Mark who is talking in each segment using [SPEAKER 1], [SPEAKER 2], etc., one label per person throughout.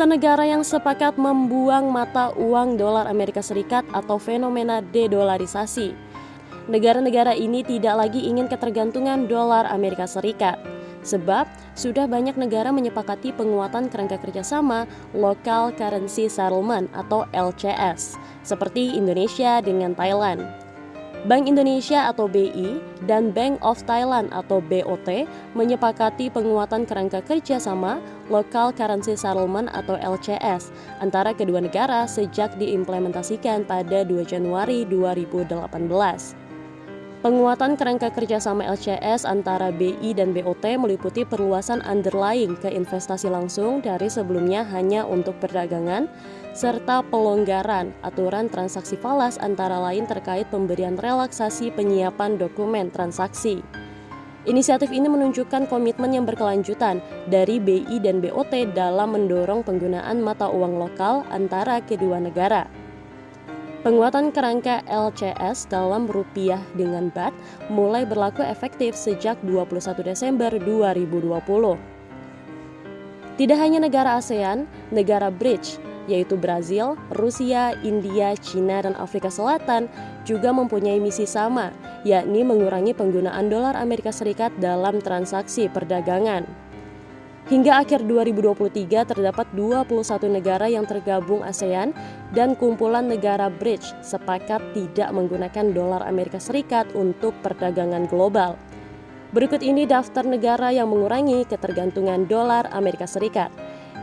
[SPEAKER 1] Daftar negara yang sepakat membuang mata uang dolar Amerika Serikat atau fenomena de-dolarisasi. Negara-negara ini tidak lagi ingin ketergantungan dolar Amerika Serikat, sebab sudah banyak negara menyepakati penguatan kerangka kerjasama Local Currency Settlement atau LCS, seperti Indonesia dengan Thailand. Bank Indonesia atau BI dan Bank of Thailand atau BOT menyepakati penguatan kerangka kerjasama Local Currency Settlement atau LCS antara kedua negara sejak diimplementasikan pada 2 Januari 2018. Penguatan kerangka kerjasama LCS antara BI dan BOT meliputi perluasan underlying ke investasi langsung dari sebelumnya hanya untuk perdagangan, serta pelonggaran aturan transaksi falas antara lain terkait pemberian relaksasi penyiapan dokumen transaksi. Inisiatif ini menunjukkan komitmen yang berkelanjutan dari BI dan BOT dalam mendorong penggunaan mata uang lokal antara kedua negara. Penguatan kerangka LCS dalam rupiah dengan baht mulai berlaku efektif sejak 21 Desember 2020. Tidak hanya negara ASEAN, negara BRICS, yaitu Brazil, Rusia, India, China, dan Afrika Selatan juga mempunyai misi sama, yakni mengurangi penggunaan dolar Amerika Serikat dalam transaksi perdagangan. Hingga akhir 2023 terdapat 21 negara yang tergabung ASEAN dan kumpulan negara BRICS sepakat tidak menggunakan dolar Amerika Serikat untuk perdagangan global. Berikut ini daftar negara yang mengurangi ketergantungan dolar Amerika Serikat: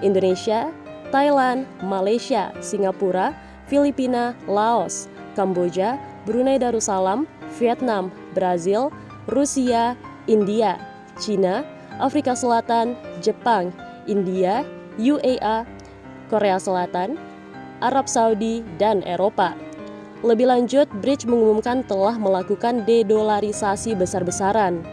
[SPEAKER 1] Indonesia, Thailand, Malaysia, Singapura, Filipina, Laos, Kamboja, Brunei Darussalam, Vietnam, Brazil, Rusia, India, China, Afrika Selatan, Jepang, India, UAE, Korea Selatan, Arab Saudi, dan Eropa. Lebih lanjut, BRICS mengumumkan telah melakukan de-dolarisasi besar-besaran.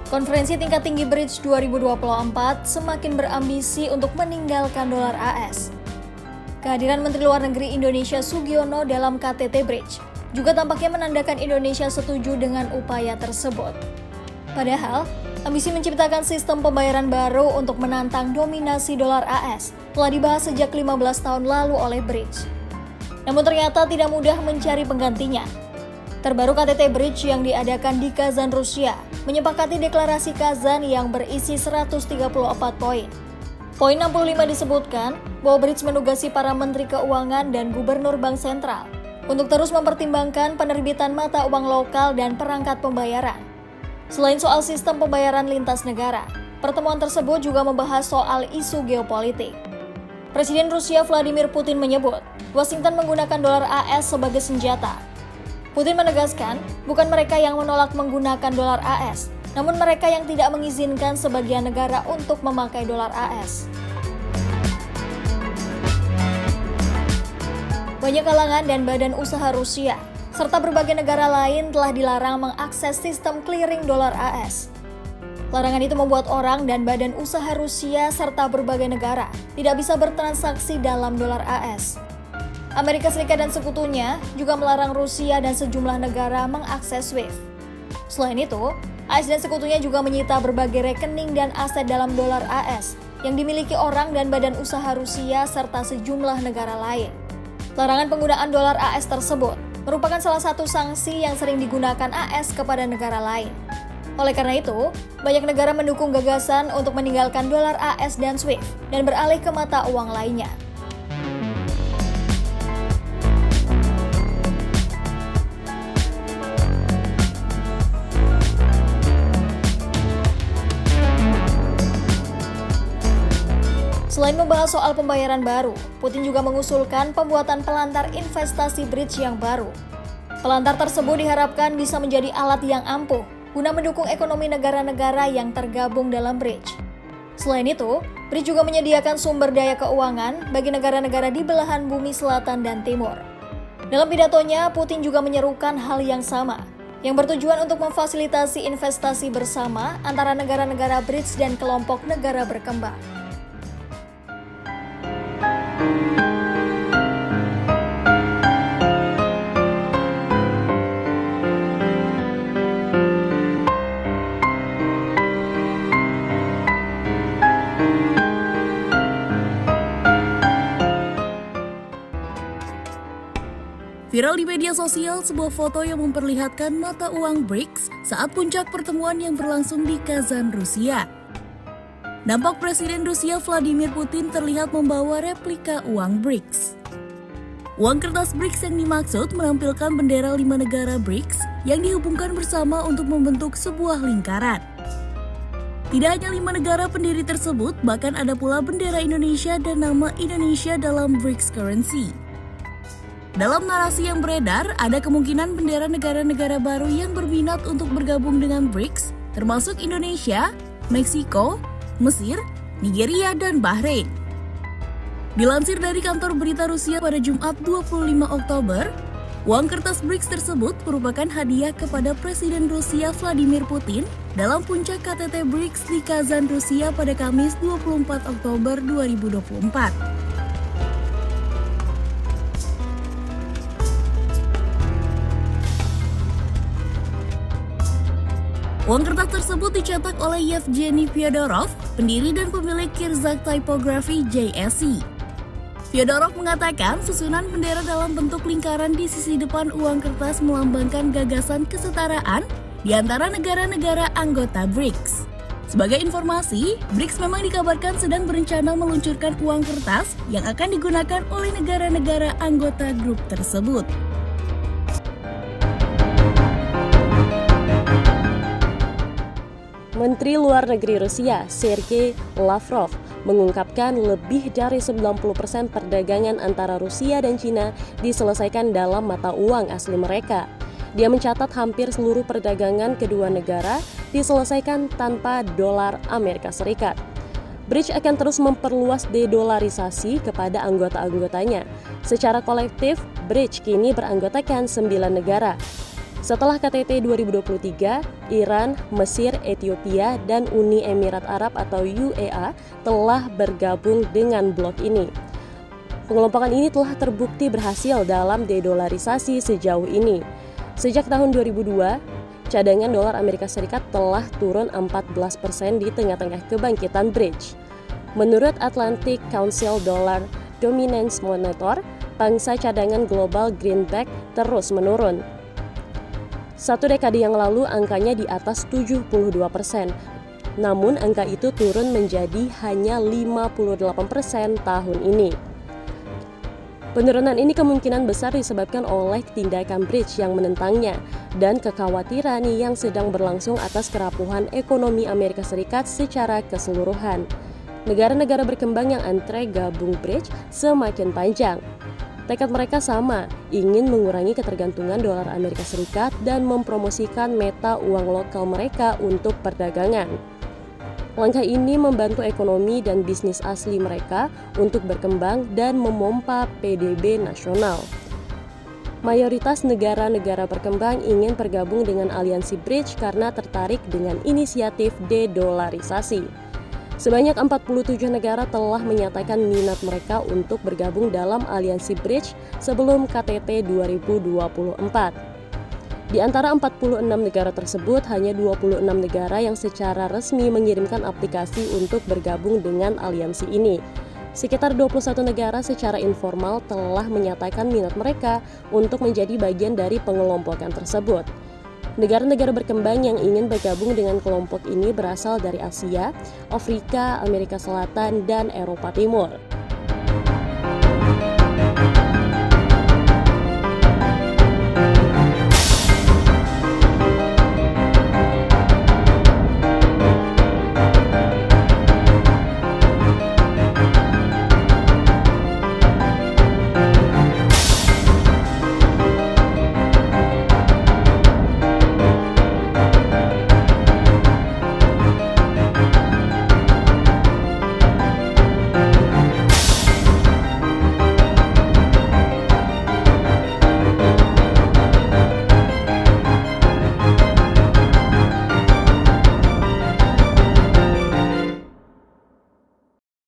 [SPEAKER 2] Konferensi tingkat tinggi BRICS 2024 semakin berambisi untuk meninggalkan dolar AS. Kehadiran Menteri Luar Negeri Indonesia Sugiono dalam KTT BRICS juga tampaknya menandakan Indonesia setuju dengan upaya tersebut. Padahal, ambisi menciptakan sistem pembayaran baru untuk menantang dominasi dolar AS telah dibahas sejak 15 tahun lalu oleh BRICS. Namun ternyata tidak mudah mencari penggantinya. Terbaru KTT BRICS yang diadakan di Kazan, Rusia, menyepakati deklarasi Kazan yang berisi 134 poin. Poin 65 disebutkan bahwa BRICS menugasi para Menteri Keuangan dan Gubernur Bank Sentral untuk terus mempertimbangkan penerbitan mata uang lokal dan perangkat pembayaran. Selain soal sistem pembayaran lintas negara, pertemuan tersebut juga membahas soal isu geopolitik. Presiden Rusia Vladimir Putin menyebut Washington menggunakan dolar AS sebagai senjata. Putin menegaskan bukan mereka yang menolak menggunakan dolar AS, namun mereka yang tidak mengizinkan sebagian negara untuk memakai dolar AS. Banyak kalangan dan badan usaha Rusia, serta berbagai negara lain telah dilarang mengakses sistem clearing dolar AS. Larangan itu membuat orang dan badan usaha Rusia serta berbagai negara tidak bisa bertransaksi dalam dolar AS. Amerika Serikat dan sekutunya juga melarang Rusia dan sejumlah negara mengakses SWIFT. Selain itu, AS dan sekutunya juga menyita berbagai rekening dan aset dalam dolar AS yang dimiliki orang dan badan usaha Rusia serta sejumlah negara lain. Larangan penggunaan dolar AS tersebut merupakan salah satu sanksi yang sering digunakan AS kepada negara lain. Oleh karena itu, banyak negara mendukung gagasan untuk meninggalkan dolar AS dan SWIFT dan beralih ke mata uang lainnya. Selain membahas soal pembayaran baru, Putin juga mengusulkan pembuatan pelantar investasi BRICS yang baru. Pelantar tersebut diharapkan bisa menjadi alat yang ampuh guna mendukung ekonomi negara-negara yang tergabung dalam BRICS. Selain itu, BRICS juga menyediakan sumber daya keuangan bagi negara-negara di belahan bumi selatan dan timur. Dalam pidatonya, Putin juga menyerukan hal yang sama, yang bertujuan untuk memfasilitasi investasi bersama antara negara-negara BRICS dan kelompok negara berkembang.
[SPEAKER 3] Viral di media sosial sebuah foto yang memperlihatkan mata uang BRICS saat puncak pertemuan yang berlangsung di Kazan, Rusia. Nampak Presiden Rusia Vladimir Putin terlihat membawa replika uang BRICS. Uang kertas BRICS yang dimaksud menampilkan bendera 5 negara BRICS yang dihubungkan bersama untuk membentuk sebuah lingkaran. Tidak hanya 5 negara pendiri tersebut, bahkan ada pula bendera Indonesia dan nama Indonesia dalam BRICS currency. Dalam narasi yang beredar, ada kemungkinan bendera negara-negara baru yang berminat untuk bergabung dengan BRICS, termasuk Indonesia, Meksiko, Mesir, Nigeria, dan Bahrain. Dilansir dari kantor berita Rusia pada Jumat 25 Oktober, uang kertas BRICS tersebut merupakan hadiah kepada Presiden Rusia Vladimir Putin dalam puncak KTT BRICS di Kazan, Rusia pada Kamis 24 Oktober 2024. Uang kertas tersebut dicetak oleh Yevgeny Fyodorov, pendiri dan pemilik Kirzak Typography JSC. Fyodorov mengatakan susunan bendera dalam bentuk lingkaran di sisi depan uang kertas melambangkan gagasan kesetaraan di antara negara-negara anggota BRICS. Sebagai informasi, BRICS memang dikabarkan sedang berencana meluncurkan uang kertas yang akan digunakan oleh negara-negara anggota grup tersebut.
[SPEAKER 1] Menteri Luar Negeri Rusia, Sergei Lavrov, mengungkapkan lebih dari 90% perdagangan antara Rusia dan Cina diselesaikan dalam mata uang asli mereka. Dia mencatat hampir seluruh perdagangan kedua negara diselesaikan tanpa dolar Amerika Serikat. BRICS akan terus memperluas dedolarisasi kepada anggota-anggotanya. Secara kolektif, BRICS kini beranggotakan 9 negara. Setelah KTT 2023, Iran, Mesir, Ethiopia, dan Uni Emirat Arab atau UEA telah bergabung dengan blok ini. Pengelompokan ini telah terbukti berhasil dalam dedolarisasi sejauh ini. Sejak tahun 2002, cadangan dolar Amerika Serikat telah turun 14% di tengah-tengah kebangkitan BRICS. Menurut Atlantic Council Dollar Dominance Monitor, pangsa cadangan global greenback terus menurun. Satu dekade yang lalu angkanya di atas 72%, namun angka itu turun menjadi hanya 58% tahun ini. Penurunan ini kemungkinan besar disebabkan oleh tindakan BRICS yang menentangnya dan kekhawatiran yang sedang berlangsung atas kerapuhan ekonomi Amerika Serikat secara keseluruhan. Negara-negara berkembang yang antre gabung BRICS semakin panjang. Tekad mereka sama, ingin mengurangi ketergantungan dolar Amerika Serikat dan mempromosikan mata uang lokal mereka untuk perdagangan. Langkah ini membantu ekonomi dan bisnis asli mereka untuk berkembang dan memompa PDB nasional. Mayoritas negara-negara berkembang ingin bergabung dengan aliansi BRICS karena tertarik dengan inisiatif dedolarisasi. Sebanyak 47 negara telah menyatakan minat mereka untuk bergabung dalam aliansi BRICS sebelum KTT 2024. Di antara 46 negara tersebut, hanya 26 negara yang secara resmi mengirimkan aplikasi untuk bergabung dengan aliansi ini. Sekitar 21 negara secara informal telah menyatakan minat mereka untuk menjadi bagian dari pengelompokan tersebut. Negara-negara berkembang yang ingin bergabung dengan kelompok ini berasal dari Asia, Afrika, Amerika Selatan, dan Eropa Timur.